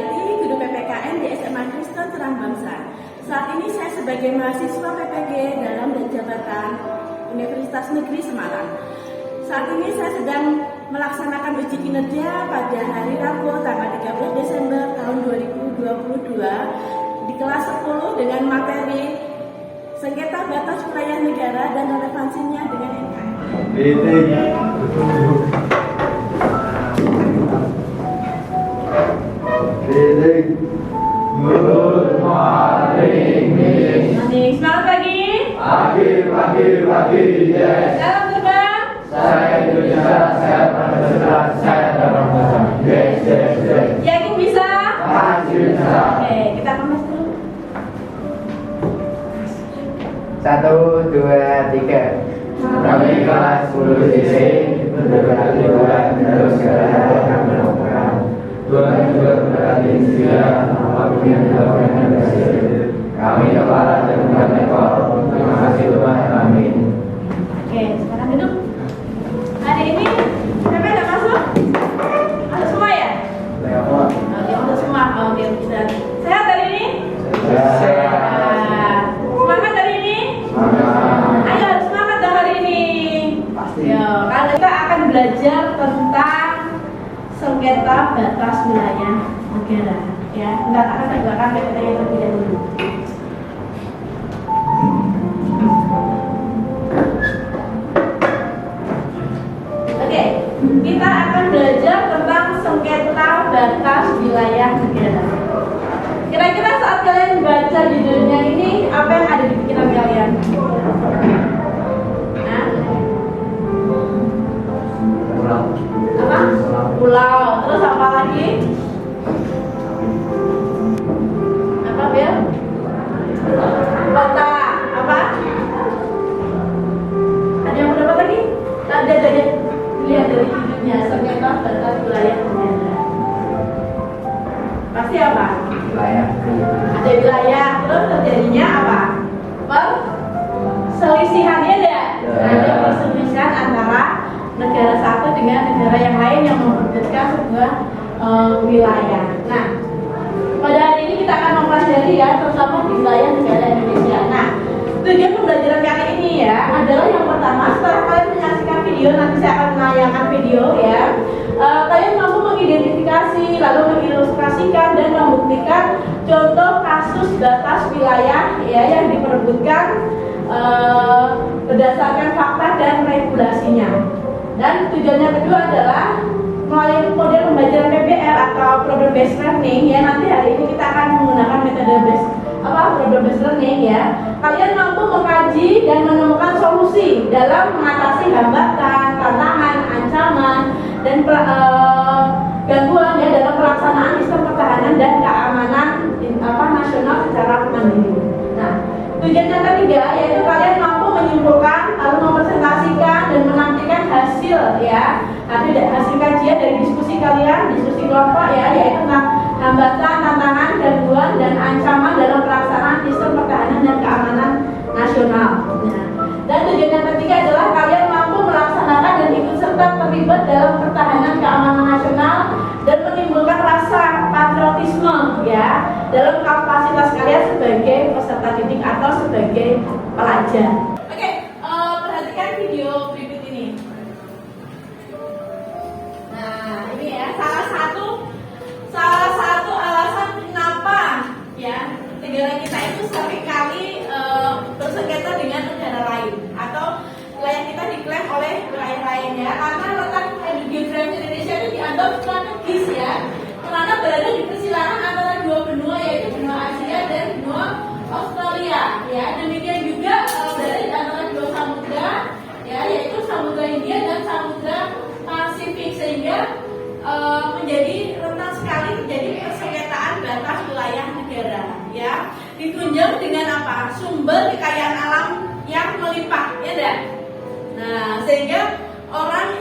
Suliati, Guru PPKN di SMA Kristen Terang Bangsa. Saat ini saya sebagai mahasiswa PPG dalam dan jabatan Universitas Negeri Semarang. Saat ini saya sedang melaksanakan uji kinerja pada hari Rabu tanggal 30 Desember tahun 2022 di kelas 10 dengan materi sengketa batas wilayah negara dan relevansinya dengan NKRI. Good morning, Miss. Selamat pagi. Pagi, yes. Salam terbang. Saya Indonesia, saya Pancasila, saya dalam bahasa. Yes. Yakin bisa? Pasti bisa. Oke, kita kemas dulu. 1, 2, 3. Kami kelas 10 DC berarti bulan terus sekarang melakukan Tuhan juga berarti setia apapun yang dilakukan berhasil. Kami kepala dan bukan ekor. Terima kasih Tuhan. Amin. Oke, sekarang duduk. Hari ini siapa yang masuk? Masuk semua ya? Lewat. Oke, masuk semua. Oke, bisa. Sehat hari ini? Sehat. Semangat hari ini? Semangat. Ayo semangat dong hari ini. Pasti. Yo, karena kita akan belajar tentang sengketa batas wilayah negara. Ya, bentar akan saya gunakan metode yang terlebih dahulu. Oke, kita akan belajar tentang sengketa batas wilayah negara. Kira-kira saat kalian baca judulnya ini, apa yang ada di pikiran kalian? Hah? Apa? Pulau. Terus apa lagi? Apa, Bel? Kota. Apa? Ada yang berapa lagi? Ada lihat dari judulnya sengketa batas wilayah negara. Pasti apa? Wilayah. Ada wilayah. Terus terjadinya apa? Perselisihannya enggak? Ada perselisihan antara negara satu dengan negara yang lain yang memperebutkan sebuah wilayah. Nah, pada hari ini kita akan mempelajari ya terutama di wilayah negara Indonesia. Nah, tujuan pembelajaran kali ini ya adalah yang pertama, setelah kalian menyaksikan video, nanti saya akan menayangkan video ya. Kalian mampu mengidentifikasi, lalu mengilustrasikan dan membuktikan contoh kasus batas wilayah ya yang diperebutkan berdasarkan fakta dan regulasinya. Dan tujuan yang kedua adalah melalui model pembelajaran PBL atau problem based learning ya, nanti hari ini kita akan menggunakan metode problem based learning ya. Kalian mampu mengkaji dan menemukan solusi dalam mengatasi hambatan, tantangan, ancaman dan gangguan ya dalam pelaksanaan sistem pertahanan dan keamanan nasional secara mandiri. Nah, tujuan yang ketiga yaitu kalian mampu menyimpulkan lalu mempresentasikan dan menampilkan hasil ya, hasil kajian dari diskusi kalian, diskusi kelompok ya, yaitu tentang hambatan, tantangan, gangguan dan ancaman dalam pelaksanaan sistem pertahanan dan keamanan nasional. Nah, dan tujuan yang ketiga adalah kalian mampu melaksanakan dan ikut serta terlibat dalam pertahanan keamanan nasional dan menimbulkan rasa patriotisme ya dalam kapasitas kalian sebagai peserta didik atau sebagai pelajar. Oke, perhatikan video berikut ini. Nah, ini ya salah satu alasan kenapa ya negara kita itu seringkali bersengketa dengan negara lain atau wilayah kita diklaim oleh wilayah lainnya karena letak geografi Indonesia itu dianggap strategis ya, karena berada di persilangan antara dua benua yaitu benua Asia dan benua Australia ya. Demikian juga berada di antara dua samudra ya, yaitu Samudra Hindia dan Samudra Pasifik, sehingga menjadi rentan sekali terjadi persengketaan batas wilayah negara ya. Ditunjang dengan apa? Sumber kekayaan alam yang melimpah ya dan. Nah, sehingga orang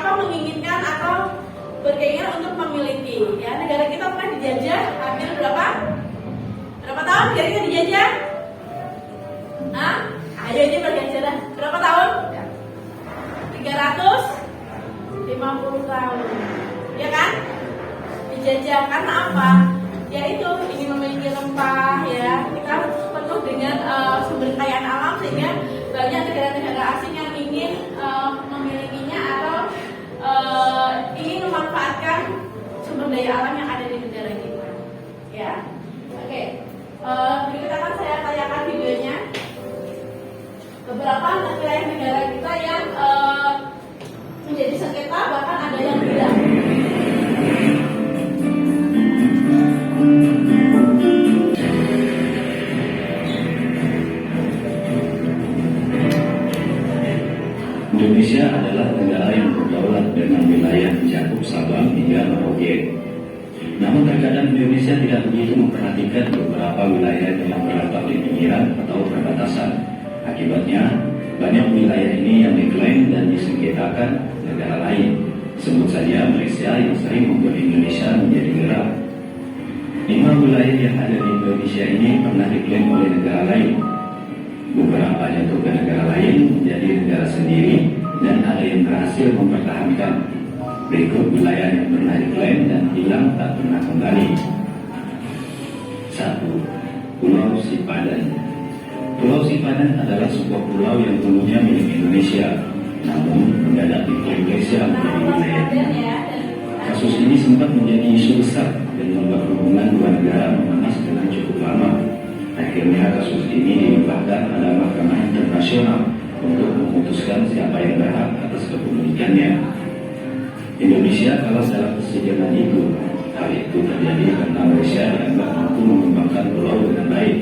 menginginkan atau berkeinginan untuk memiliki ya. Negara kita pernah dijajah hampir berapa tahun kira-kira dijajah? Ayo ini bergeser berapa tahun? 350 tahun ya kan? Dijajah karena apa? yaitu ingin memiliki rempah ya, kita penuh dengan sumber kekayaan alam sehingga banyak negara-negara asing yang ingin memilikinya atau ingin memanfaatkan sumber daya alam yang ada di negara kita. Ya, oke. Berikut akan saya tanyakan videonya. Beberapa negara kita yang menjadi sengketa, bahkan ada yang tidak. Indonesia adalah negara yang berdaulat dengan wilayah mencakup Sabang hingga Merauke. Namun terkadang Indonesia tidak begitu memperhatikan beberapa wilayah yang terletak di pinggiran atau perbatasan. Akibatnya, banyak wilayah ini yang diklaim dan disengketakan negara lain. Sebut saja Malaysia yang sering membuat Indonesia menjadi gerak. 5 wilayah yang ada di Indonesia ini pernah diklaim oleh negara lain. Beberapa jatuh ke negara lain menjadi negara sendiri dan ada yang berhasil mempertahankan. Berikut wilayah yang pernah diklaim dan hilang tak pernah kembali. 1. Pulau Sipadan. Pulau Sipadan adalah sebuah pulau yang dulunya milik Indonesia, namun mendadak diklaim Malaysia menjadi wilayahnya. Kasus ini sempat menjadi isu besar dan membuat hubungan dua negara memanas dengan cukup lama. Akhirnya kasus ini dilimpahkan pada Mahkamah Internasional untuk memutuskan siapa yang berhak atas kepemilikannya. Indonesia kalah dalam persetujuan itu. Hal itu terjadi karena Malaysia dianggap mampu mengembangkan pulau dengan baik.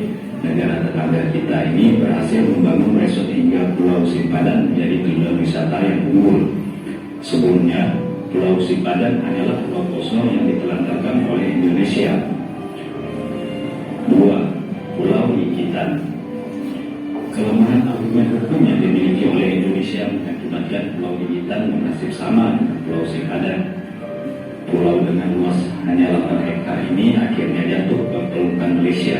Negara tetangga kita ini berhasil membangun resort hingga Pulau Sipadan menjadi tujuan wisata yang unggul. Sebelumnya, Pulau Sipadan hanyalah pulau kosong yang ditelantarkan oleh Indonesia. 2. Pulau Likitan. Kelemahan argumen hukum yang dimiliki oleh Indonesia mengakibatkan Pulau Likitan bernasib sama dengan Pulau Sipadan. Pulau dengan luas hanya 8 hektar ini akhirnya jatuh ke pelukan Malaysia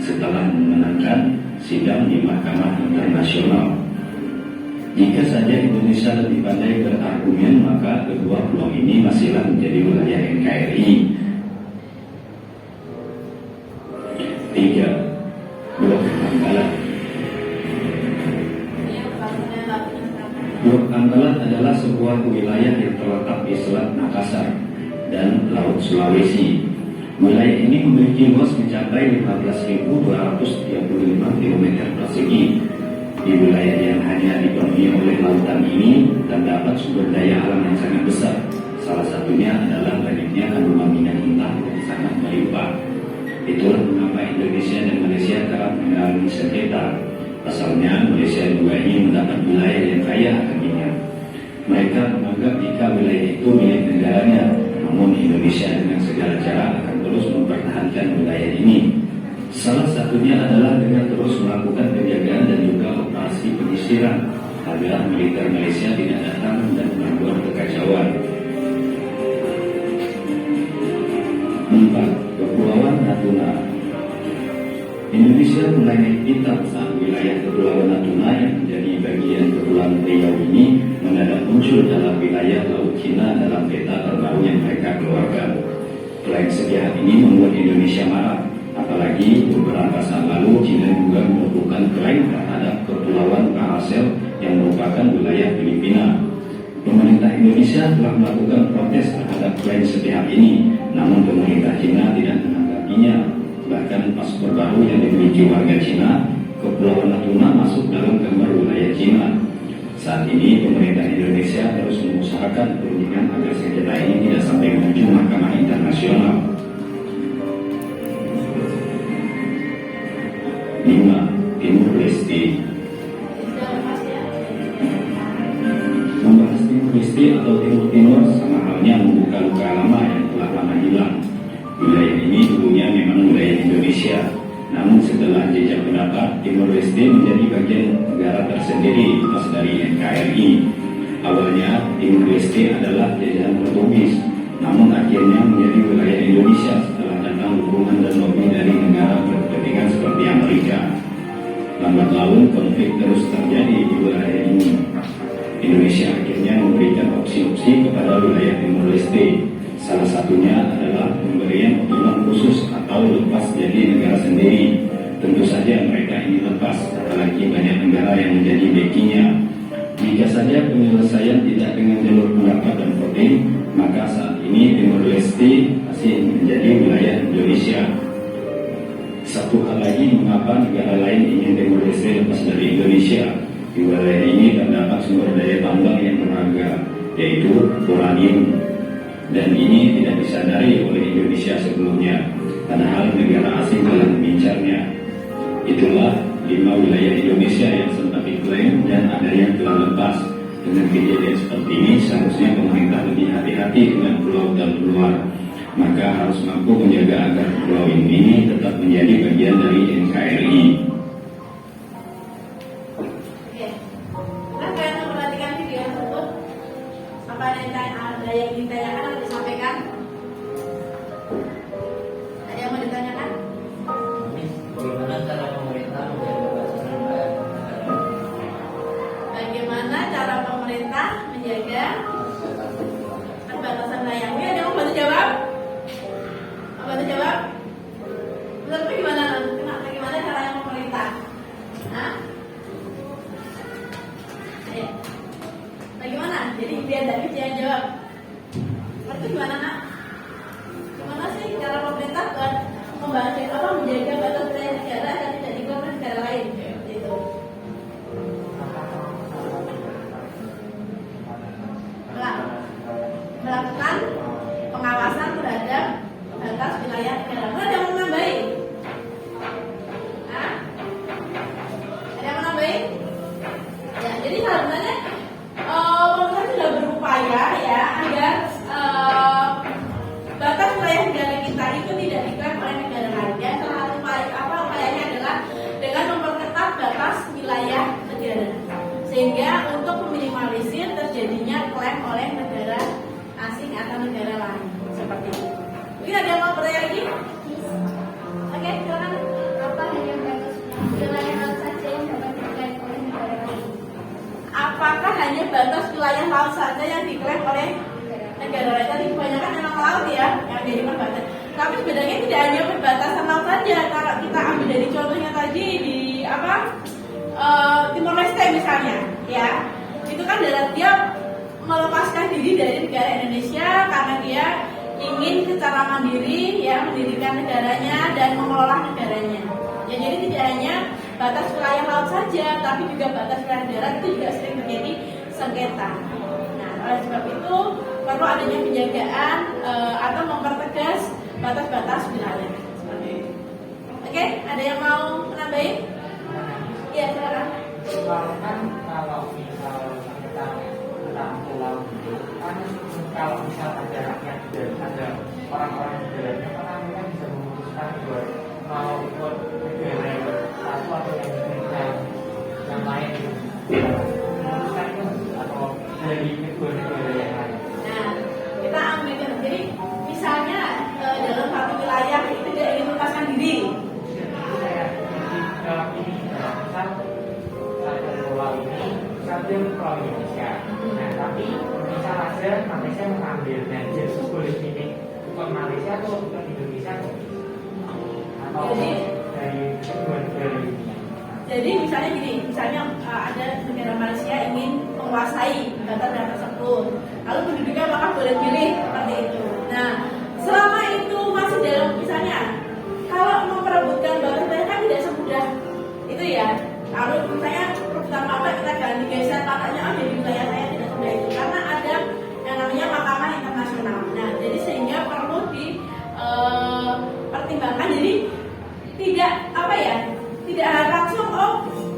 setelah memenangkan sidang di Mahkamah Internasional. Jika saja Indonesia lebih pandai berargumen, maka kedua pulau ini masihlah menjadi wilayah NKRI. 3. Blok Anggalat. Blok Anggalat adalah sebuah wilayah yang terletak di Selat Makassar dan Laut Sulawesi. Wilayah ini memiliki luas mencapai 15.235 km persegi. Di wilayah yang hanya dipenuhi oleh lautan ini terdapat sumber daya alam yang sangat besar. Salah satunya adalah banyaknya kandungan minyak mentah yang sangat melimpah. Itulah mengapa Indonesia dan Malaysia kerap mengalami sengketa. Pasalnya Malaysia juga ingin mendapat wilayah yang kaya akan minyak. Mereka menganggap jika wilayah itu milik negaranya, namun Indonesia dengan segala cara akan terus mempertahankan wilayah ini. Salah satunya adalah dengan terus melakukan penjagaan dan juga operasi penyisiran agar militer Malaysia tidak datang dan membuat kekacauan. 4. Kepulauan Natuna. Indonesia mulai naik pitam saat wilayah Kepulauan Natuna yang menjadi bagian Kepulauan Riau ini mendadak muncul dalam wilayah Laut Cina dalam peta terbaru yang mereka keluarkan. Klaim sepihak ini membuat Indonesia marah. Apalagi beberapa saat lalu China juga melakukan klaim terhadap Kepulauan Paracel yang merupakan wilayah Filipina. Pemerintah Indonesia telah melakukan protes terhadap klaim sepihak ini, namun pemerintah China tidak menanggapinya. Bahkan paspor baru yang dimiliki warga China, Kepulauan Natuna masuk dalam gambar wilayah China. Saat ini pemerintah Indonesia terus mengusahakan perundingan agar sengketa ini tidak sampai menuju Mahkamah Internasional. 5. Timur Leste. Membahas Timur Leste atau Timur Timur sama halnya membuka luka lama yang telah lama hilang. Wilayah ini dulunya memang wilayah Indonesia, namun setelah jejak pendapat, Timur Leste menjadi bagian negara tersendiri lepas dari NKRI. Awalnya Timur Leste adalah jajahan Portugis, namun akhirnya menjadi wilayah Indonesia setelah datang dukungan dan lobby dari negara berkepentingan seperti Amerika. Lambat laun konflik terus terjadi di wilayah ini. Indonesia akhirnya memberikan opsi-opsi kepada wilayah Timur Leste. Salah satunya adalah pemberian otonomi khusus atau lepas jadi negara sendiri. Tentu saja mereka ingin lepas, apalagi banyak negara yang menjadi backingnya. Jika saja penyelesaian tidak dengan jalur pendapat dan voting, maka saat ini Timor Leste masih menjadi wilayah Indonesia. Satu hal lagi, mengapa negara lain ingin Timor Leste lepas dari Indonesia? Di wilayah ini terdapat sumber daya tambang yang berharga, yaitu uranium. Dan ini tidak disadari oleh Indonesia sebelumnya, padahal negara asing telah mengincarnya. Itulah 5 wilayah Indonesia yang sempat diklaim dan ada yang telah lepas. Dengan kejadian seperti ini, seharusnya pemerintah lebih hati-hati dengan pulau-pulau luar. Maka harus mampu menjaga agar pulau ini tetap menjadi bagian dari NKRI. Oke, nah kalian memperhatikan video tersebut. Apa ada yang ditanyakan atau disampaikan? Ada yang mau ditanyakan? Bagaimana cara pemerintah menjaga Bagaimana cara pemerintah menjaga perbatasan wilayah? Ada yang mau bantu jawab? Mau bantu jawab? Menurut gimana? Bagaimana caranya pemerintah? Hah? Ayo. Bagaimana? Jadi biar dari jangan jawab. Menurut gimana, Nak? Gimana sih cara pemerintah buat menjaga batas wilayah negara agar tidak diklaim negara lain? Gitu. Melakukan pengawasan terhadap batas wilayah negara. Ada yang mau nambahin? Hah? Ada yang mau nambahin? Ya, jadi sebenarnya pemerintah sudah berupaya ya agar batas wilayah negara kita itu tidak diklaim oleh negara lain. Ya, salah satu upayanya adalah dengan memperketat batas wilayah negara, sehingga untuk meminimalisir terjadinya klaim oleh negara asing atau negara lain seperti itu. Mungkin ada yang mau bertanya lagi? Oke, silakan. Apa hanya batas wilayah laut saja yang dapat diklaim oleh negara lain? Apakah hanya batas wilayah laut saja yang diklaim oleh negara lain? Tadi kebanyakan memang laut ya yang jadi perbatasan. Tapi sebenarnya tidak hanya perbatasan laut saja. Kalau kita ambil dari contohnya tadi di Timor Leste misalnya, ya itu kan dia melepaskan diri dari negara Indonesia karena dia ingin secara mandiri ya mendirikan negaranya dan mengelola negaranya. Ya, jadi tidak hanya batas wilayah laut saja, tapi juga batas wilayah darat itu juga sering terjadi sengketa. Nah, oleh sebab itu perlu adanya penjagaan atau mempertegas batas-batas wilayah seperti itu. Oke, ada yang mau nambahin? Iya, silakan. kan kalau misal kita tentang pulau itu kan kalau misal ada rakyat dan ada orang-orang di dalamnya kan mereka bisa memutuskan buat mau ikut negara satu atau yang lain memutuskan itu atau dari negara yang lain. Nah, kita ambil jadi misalnya dalam satu wilayah itu dia ingin melepaskan diri. Jadi saya dalam ini misal satu pulau ini satu pulau Indonesia. Nah tapi misal aja Malaysia mengambil dan jadi boleh pilih ikut Malaysia atau ikut Indonesia atau dari kedua negara ini. Jadi misalnya gini, misalnya ada negara Malaysia ingin menguasai batas tersebut, lalu penduduknya maka boleh pilih seperti itu. Nah, selama itu masih dalam misalnya, kalau memperebutkan batas wilayah kan tidak semudah itu ya. Kalau misalnya pertama apa kita ganti geser tanahnya ada di wilayah saya tidak semudah itu karena ada yang namanya mahkamah internasional. Nah, jadi sehingga perlu dipertimbangkan. Jadi tidak apa ya? Tidak langsung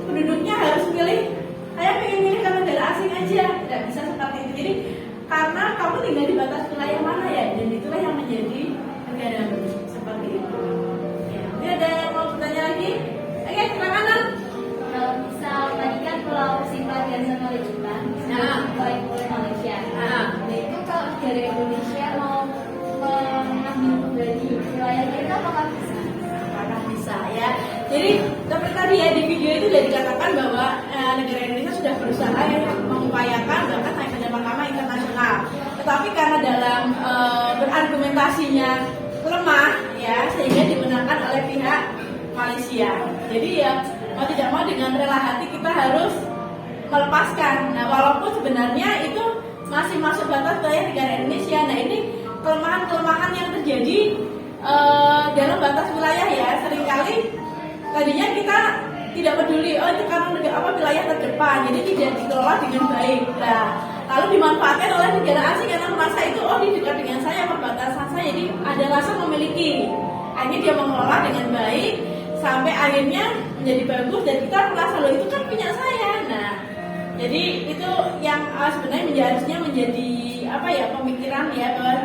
penduduknya harus milih saya pengen milih ke negara asing aja, tidak bisa seperti itu. Jadi karena kamu tinggal di batas wilayah mana ya, dan itulah yang menjadi negara seperti itu ya. Ini ada yang mau bertanya lagi? Oke, silakan. Kalau misal tadi kan pulau Simpang dan Samarinda diklaim oleh Malaysia. Nah itu kalau dari Indonesia mau mengambil kembali wilayahnya itu apakah bisa? Apakah bisa ya? Jadi seperti tadi ya di video itu sudah dikatakan bahwa negara Indonesia sudah berusaha mengupayakan bahkan naik ke mahkamah internasional. Tetapi karena dalam berargumentasinya lemah ya, sehingga bahagia. Jadi ya mau tidak mau dengan rela hati kita harus melepaskan. Nah, walaupun sebenarnya itu masih masuk batas wilayah negara Indonesia. Nah, ini kelemahan-kelemahan yang terjadi dalam batas wilayah ya. Seringkali tadinya kita tidak peduli, oh itu karena wilayah terdepan, jadi tidak dikelola dengan baik. Nah, lalu dimanfaatkan oleh negara asing karena merasa itu, oh di dekat dengan saya, perbatasan saya, jadi ada rasa memiliki. Akhirnya dia mengelola dengan baik sampai akhirnya menjadi bagus dan kita merasa loh itu kan punya saya. Nah, jadi itu yang sebenarnya harusnya menjadi pemikiran ya, bahwa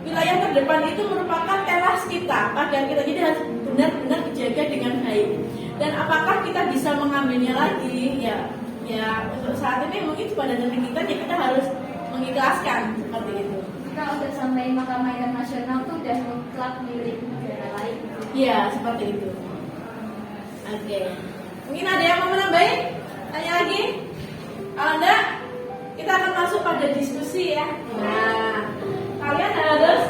wilayah terdepan itu merupakan teras kita, pagar kita, jadi harus benar-benar dijaga dengan baik. Dan apakah kita bisa mengambilnya lagi? Ya untuk saat ini mungkin pada zaman kita harus mengikhlaskan seperti itu. Kalau udah sampai Mahkamah Internasional tuh udah mutlak milik negara lain. Iya, seperti itu. Oke. Mungkin ada yang mau menambahin? Tanya lagi? Kalau enggak, kita akan masuk pada diskusi ya. Nah, kalian harus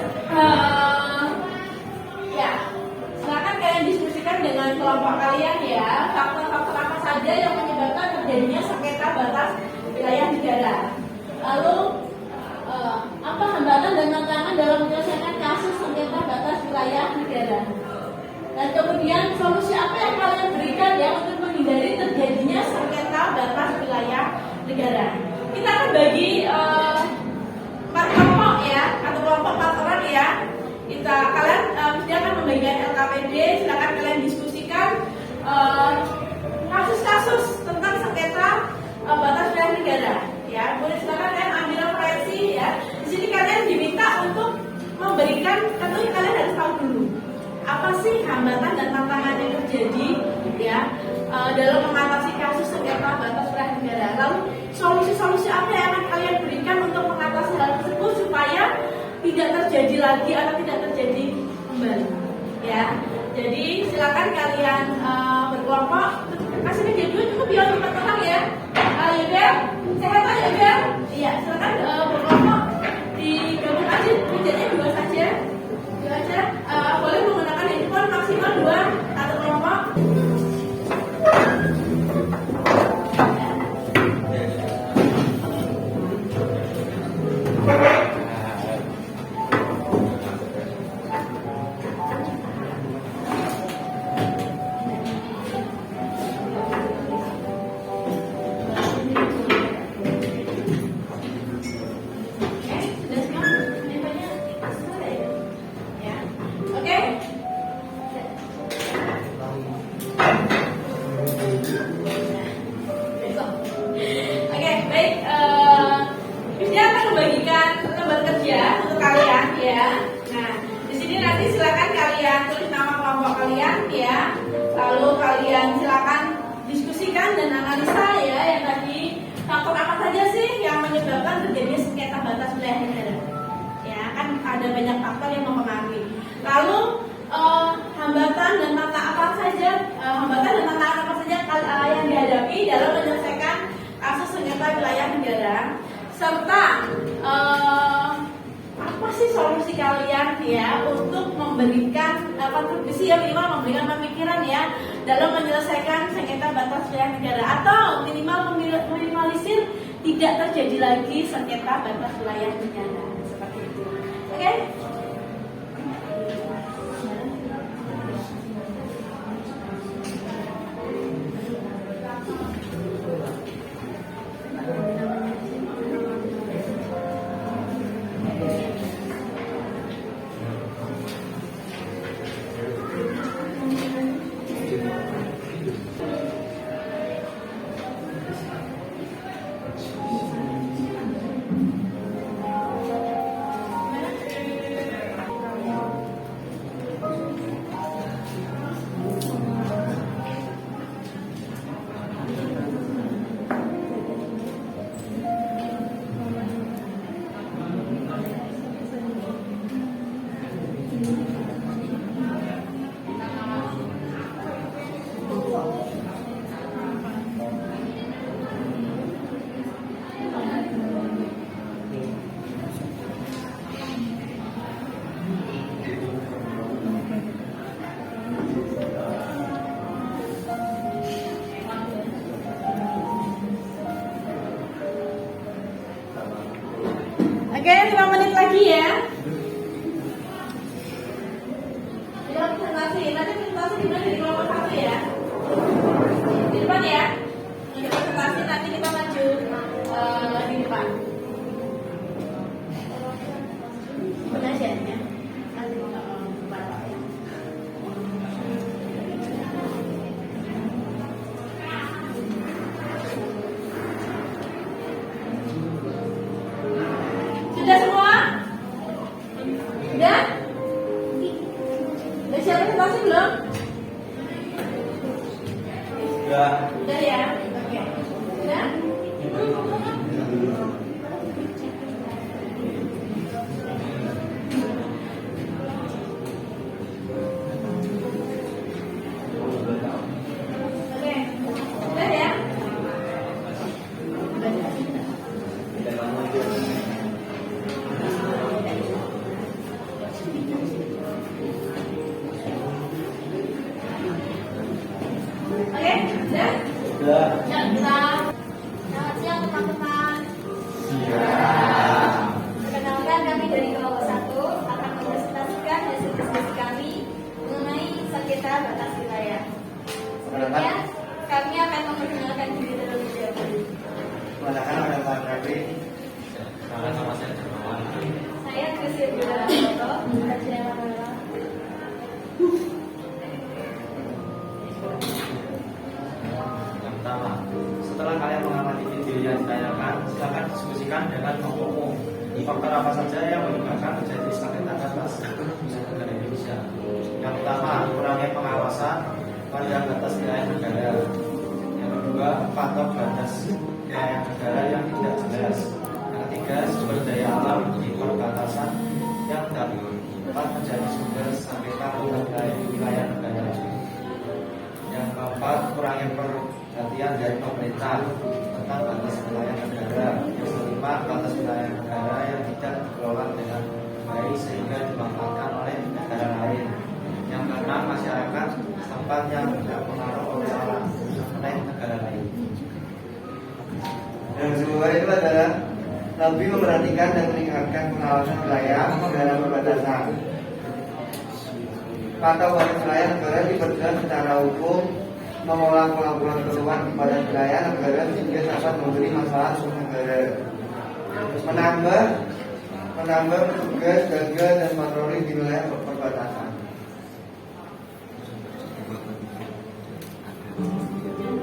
silakan kalian diskusikan dengan kelompok kalian ya, faktor-faktor apa saja yang menyebabkan terjadinya sengketa batas wilayah negara. Lalu apa hambatan dan tantangan dalam menyelesaikan kasus sengketa batas wilayah negara? Dan kemudian solusi apa yang kalian berikan ya untuk menghindari terjadinya sengketa batas wilayah negara? Kita akan bagi 4 kelompok ya, atau kelompok 4 orang ya. Kalian mesti akan membagikan LKPD. Silakan kalian diskusikan kasus-kasus tentang sengketa batas wilayah negara. Ya, boleh silakan kalian ambil referensi ya. Di sini kalian diminta untuk memberikan, tentunya kalian harus tahu dulu apa sih hambatan dan tantangan yang terjadi ya dalam mengatasi kasus sengketa batas wilayah negara. Lalu solusi-solusi apa yang akan kalian berikan untuk mengatasi hal tersebut supaya tidak terjadi lagi atau tidak terjadi kembali ya. Jadi silakan kalian berkelompok. Kasih meja 2 cukup ya untuk 4 orang ya. Bel, sehat aja Bel. Iya, silakan berkelompok. Digabung aja mejanya 2 saja. 2 aja. Boleh menggunakan handphone maksimal 2 satu kelompok. Serta apa sih solusi kalian ya untuk memberikan kontribusi ya, minimal memberikan pemikiran ya dalam menyelesaikan sengketa batas wilayah negara, atau minimal meminimalisir tidak terjadi lagi sengketa batas wilayah negara seperti itu. Oke? presentasi dimulai dari kelompok 1 ya. Di depan ya. Untuk presentasi nanti kita maju di depan. Penasihatnya nanti depan. Sudah semua? Sudah? Udah siap presentasi belum? Udah ya? Oke. Udah? Oke. Udah ya? Oke, udah? Ya, kita. Selamat siang teman-teman. Perkenalkan, kami dari kelompok 1 akan mempresentasikan hasil diskusi kami mengenai sengketa batas wilayah. Sebelumnya, kami akan memperkenalkan diri terlebih dahulu. Saya Kristi Budaranto, Kajian Manila. Yang pertama, setelah kalian mengamati video yang ditayangkan, silakan diskusikan dengan kelompok umum. Faktor apa saja yang menyebabkan terjadi sengketa batas negara Indonesia? Yang pertama, kurangnya pengawasan pada batas wilayah negara. Yang kedua, faktor batas wilayah negara yang tidak jelas. Yang ketiga, sumber daya alam di perbatasan yang dapat menjadi sumber sengketa pada wilayah negara. Yang keempat, kurangnya perhatian dari pemerintah tentang batas wilayah negara. Yang kelima, batas wilayah negara yang tidak dikelola dengan baik sehingga dimanfaatkan oleh negara lain. Yang keenam, masyarakat setempat yang tidak pengaruh oleh negara lain. Yang kedua itu adalah lebih memperhatikan dan meningkatkan pengawasan wilayah negara perbatasan. Fakta batas wilayah negara diperjelas secara hukum, mengolah pelaporan keluhan kepada wilayah negara sehingga dapat memberi masalah untuk negara. Menambah petugas jaga dan patroli di wilayah perbatasan.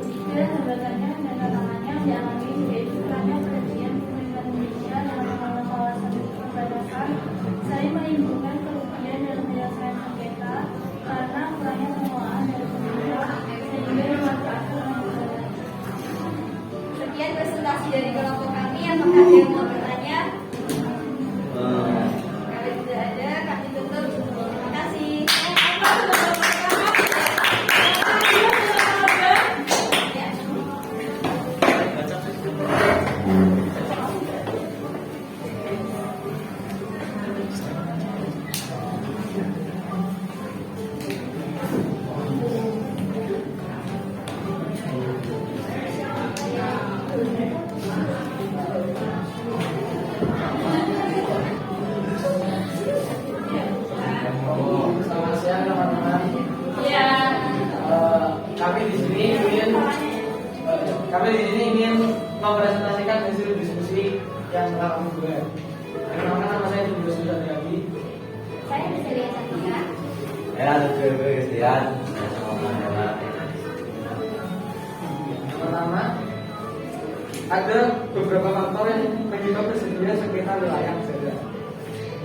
Tiga, hambatannya dan tantangannya dialami yaitu kurangnya perhatian pemerintah Indonesia dalam mengelola kawasan perbatasan, selain menimbulkan kerugian dalam menyelesaikan sengketa karena kurangnya pengelolaan dari pemerintah sehingga dimanfaatkan oleh negara. Sekian presentasi dari kelompok kami. Apakah ada yang mau bertanya? Kalau tidak ada, kami tutup. Terima kasih. Selamat siang teman-teman. Ya. Kami di sini ingin mempresentasikan hasil diskusi yang telah kami buat. Perkenalkan, nama saya Julio Sudardi. Saya Deselia Cantika. Yang pertama, ada beberapa faktor yang penyebab terjadinya sengketa wilayah negara.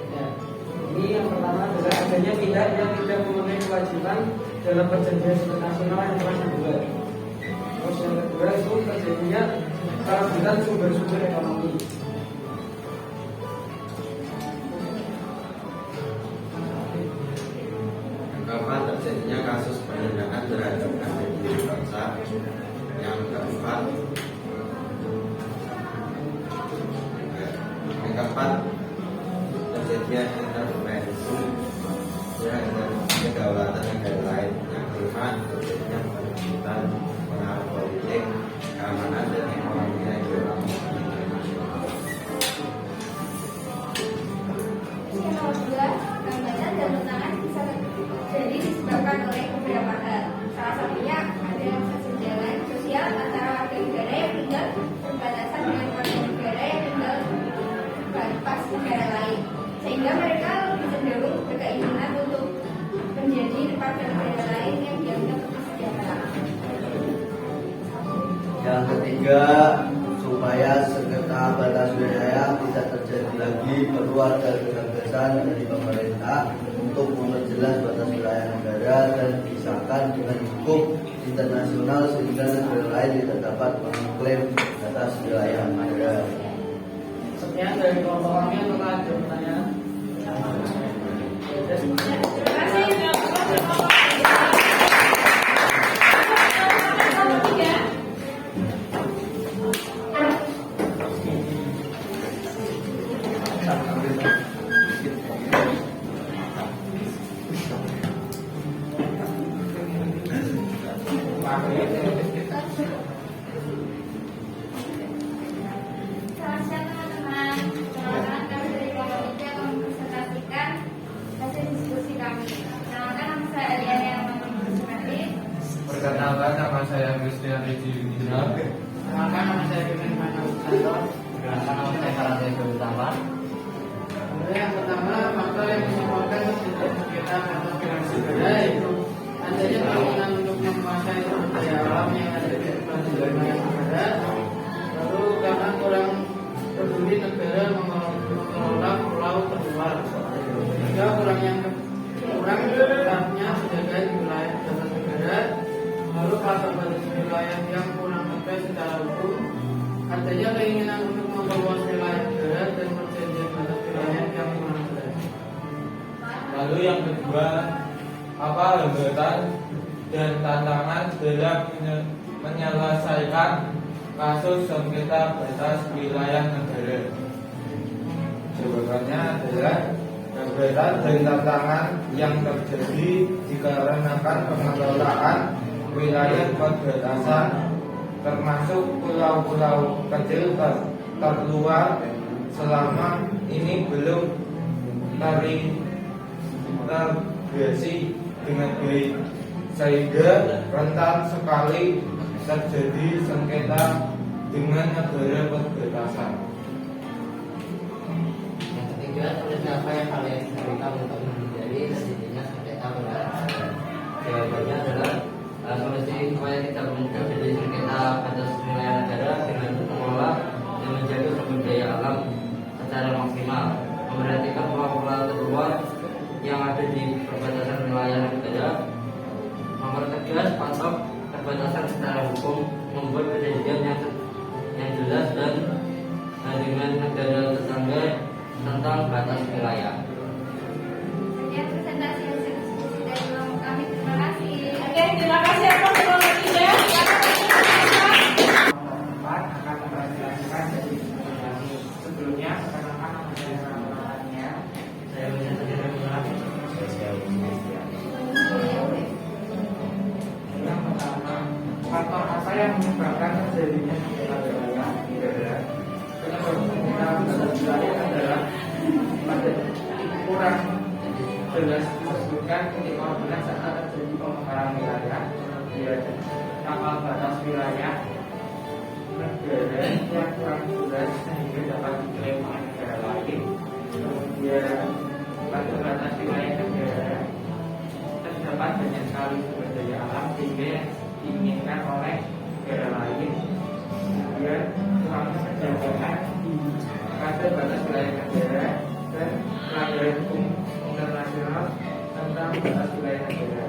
Ya, ini yang pertama adalah adanya pihak yang tidak memenuhi kewajiban dalam perjanjian internasional yang telah dibuat. Terus yang kedua itu terjadinya perebutan sumber-sumber ekonomi. Yang keempat, terjadinya kasus penindakan terhadap anak diri bangsa. Yang keempat, terjadinya intervensi terhadap kedaulatan negara lain. Yang kelima, terjadinya penerbitan pengaruh politik, keamanan dan ekonomi regional internasional. Yang kedua, hambatan dan tantangan bisa terjadi disebabkan oleh beberapa Yang ketiga, supaya sengketa batas wilayah tidak terjadi lagi, perlu ada gagasan dari pemerintah untuk memperjelas batas wilayah negara dan disahkan dengan hukum internasional sehingga negara lain tidak dapat mengklaim batas wilayah negara. Sekian dari kelompok kami. Apakah ada pertanyaan? Terima kasih. Selamat siang teman-teman. Perkenalkan kami dari kelompok 3 akan mempresentasikan hasil diskusi kami. Perkenalkan nama saya Eliana yang mempresentasi. Perkenalkan, nama saya Christian Riji Yudhira. Perkenalkan, nama saya Kevin Manal Santo. Perkenalkan, nama saya Karate Utama. Yang pertama, faktor yang menyebabkan terjadinya sengketa batas wilayah negara yaitu adanya keinginan untuk menguasai sumber daya alam yang ada di batas wilayah negara. Lalu karena kurang peduli negara mengelola pulau terluar, sehingga kurang ketatnya penjagaan di wilayah batas negara. Lalu pasar batas wilayah yang kurang tegas secara hukum, adanya keinginan untuk memperluas wilayah negara dan perjanjian batas wilayah yang kurang jelas. Lalu yang kedua, apa hambatan dan tantangan dalam menyelesaikan kasus sengketa batas wilayah negara? Jawabannya adalah hambatan dan tantangan yang terjadi dikarenakan pengelolaan wilayah perbatasan termasuk pulau-pulau kecil terluar selama ini belum terintegrasi dengan baik, sehingga rentan sekali terjadi sengketa dengan negara perbatasan. Yang ketiga, apa yang kalian lakukan untuk menghindari terjadinya sengketa batas? Jawabannya adalah solusi supaya tidak muncul jadi sengketa batas wilayah negara dengan mengelola dan menjaga sumber daya alam secara maksimal, memperhatikan pulau-pulau terluar yang ada di perbatasan wilayah negara, mempertegas patok perbatasan secara hukum, membuat perjanjian yang jelas dan dengan negara tetangga tentang batas wilayah. Sekian presentasi hasil diskusi dari kelompok kami. Terima kasih. Oke, terima kasih atas kelompok 3. Keempat akan mempresentasikan dari kami. Sebelumnya, perkenalkan nama saya Ramlannya. Saya menyatakan yang pertama, faktor apa yang menyebabkan terjadinya sengketa wilayah negara? Penyebab sengketa batas wilayah adalah pada kurang jelas disebutkan ketika benar saat terjadi pemekaran wilayah, kemudian kapal batas wilayah negara yang kurang jelas sehingga dapat diklaim oleh negara lain, kemudian pada batas wilayah negara terdapat banyak sekali sumber daya alam sehingga diinginkan oleh negara lain, kemudian kurangnya penjagaan di pada batas wilayah negara dan pelanggaran hukum internasional tentang batas wilayah negara.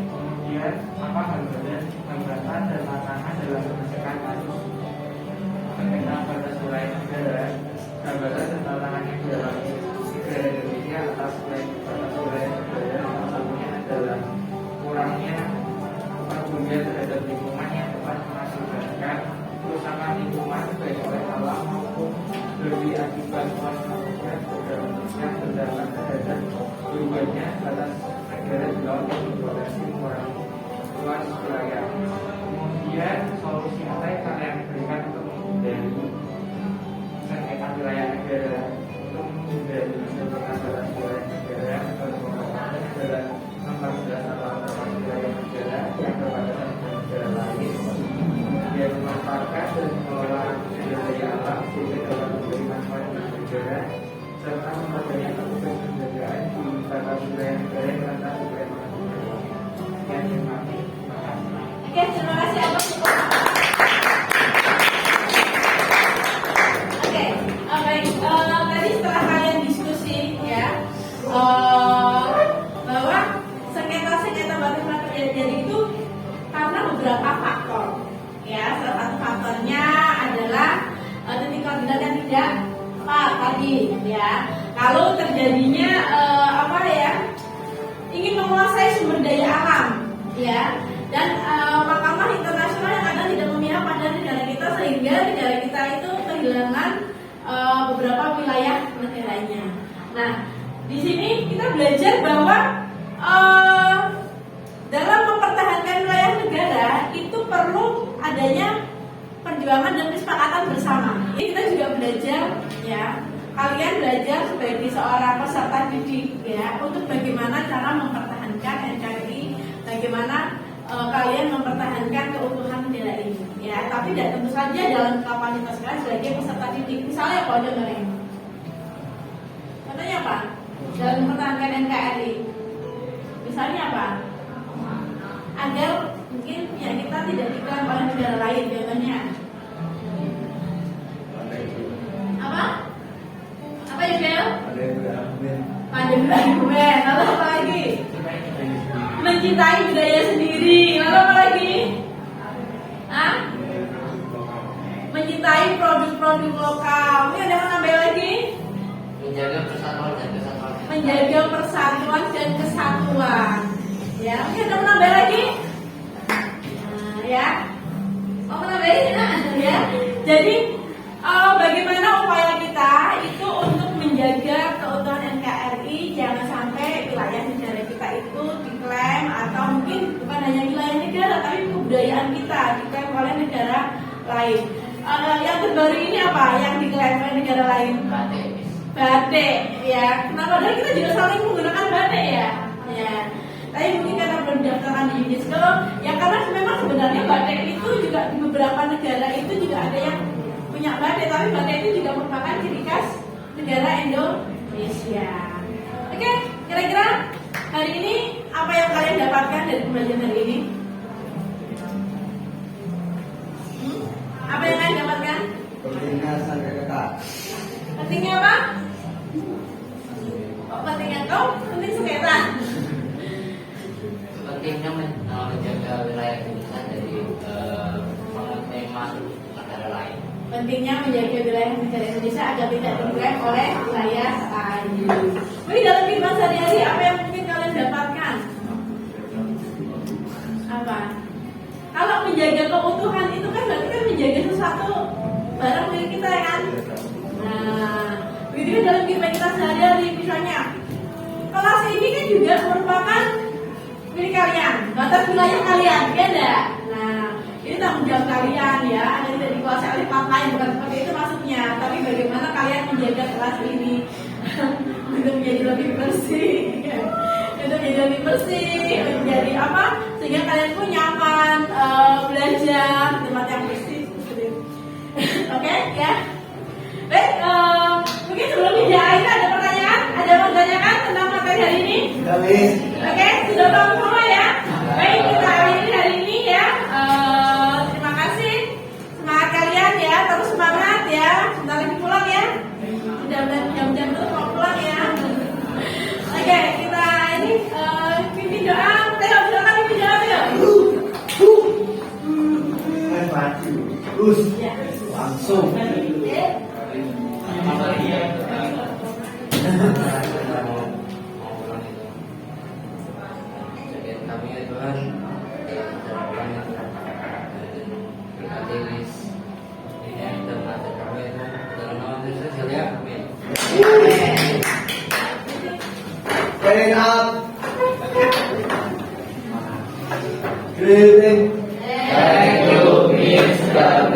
Kemudian apa hambatan dan tantangan dalam menyelesaikan kasus sengketa batas wilayah negara? Hambatan dan tantangan yang dialami negara Indonesia atas batas wilayah negara salah satunya adalah kurangnya pedulian terhadap lingkungan yang dapat mengakibatkan kerusakan lingkungan baik oleh alam maupun dari akibat manusia yang berdampak terhadap berubahnya batas negara di laut yang berpotensi mengurangi luas wilayah. Kemudian solusi apa yang kalian berikan untuk menghindari sengketa wilayah negara? Untuk menghindari sengketa batas wilayah negara adalah memperjelas batas wilayah negara yang berbatasan dengan negara lain, kemudian memanfaatkan dan mengelola sumber daya alam sehingga dapat memberi manfaat bagi negara, serta memperbanyak petugas penjagaan di batas wilayah negara yang rentan wilayah. Terima kasih. Oke, terima kasih atas sekali ya. Kalau terjadinya ingin menguasai sumber daya alam ya, dan mahkamah internasional yang ada tidak memihak pada negara kita sehingga negara kita itu kehilangan beberapa wilayah negaranya. Nah, di sini kita belajar bahwa dalam mempertahankan wilayah negara itu perlu adanya perjuangan dan kesepakatan bersama. Ini kita juga belajar ya. Kalian belajar sebagai seorang peserta didik ya, untuk bagaimana cara mempertahankan NKRI, bagaimana kalian mempertahankan keutuhan negara ini ya. Tapi tidak tentu saja dalam kapasitas kalian sebagai peserta didik. Misalnya apa contohnya? Contohnya apa? Dalam mempertahankan NKRI. Misalnya apa? Agar mungkin ya kita tidak diklaim oleh negara lain, contohnya. Apa? Apa ya, Bel? Pandai berargumen. Lalu apa lagi? Mencintai budaya sendiri. Lalu apa lagi? Mencintai produk-produk lokal. Ini ada yang nambah lagi? Menjaga persatuan dan kesatuan. Menjaga persatuan dan kesatuan. Ya, mungkin ada menambah lagi? Ya. Oh, menambahin ya. Jadi bagaimana upaya kita itu untuk menjaga keutuhan NKRI, jangan sampai wilayah negara kita itu diklaim, atau mungkin bukan hanya wilayah negara tapi kebudayaan kita diklaim oleh negara lain. Yang terbaru ini apa yang diklaim oleh negara lain? Batik ya. Kenapa? Padahal kita juga saling menggunakan batik ya. Ya. Tapi mungkin karena belum daftarkan di UNESCO, ya karena memang sebenarnya batik itu juga di beberapa negara itu juga ada yang punya batik, tapi batik itu juga merupakan ciri khas negara Indonesia. Oke, kira-kira hari ini apa yang kalian dapatkan dari pembelajaran hari ini? Apa yang kalian dapatkan? Pentingnya sengketa. Pentingnya apa? Oh, pentingnya kau? Penting sengketa. Pentingnya menjaga wilayah Indonesia dari masuk negara lain. Pentingnya menjaga wilayah negara Indonesia agar tidak diklaim oleh wilayah lain. Tapi dalam kehidupan sehari-hari apa yang mungkin kalian dapatkan? Apa? Kalau menjaga keutuhan itu kan berarti kan menjaga sesuatu barang milik kita ya kan? Nah, begitu dalam kehidupan kita sehari-hari, misalnya kelas ini kan juga merupakan milik kalian, batas wilayah kalian, ya enggak? Nah, ini tanggung jawab kalian ya, ada tidak dikuasai oleh orang lain, bukan seperti itu maksudnya. Tapi bagaimana kalian menjaga kelas ini untuk menjadi lebih bersih, untuk menjadi lebih bersih, menjadi apa? Sehingga kalian pun nyaman belajar di tempat yang bersih. Oke, ya. Baik, mungkin sebelum dijawab ada pertanyaan? Ada yang mau ditanyakan tentang materi hari ini? Oke, sudah tahu semua ya. Baik, kita akhiri hari ini ya. Terima kasih, semangat kalian ya, terus semangat ya. Sebentar lagi pulang ya. Sudah jam-jam terus mau pulang ya. Oke, kita ini pimpin doa. Teo, silakan pimpin doa Teo. Maju, terus Ya. langsung. Kami ya Tuhan, Stand up. Greeting. Thank you, Mr.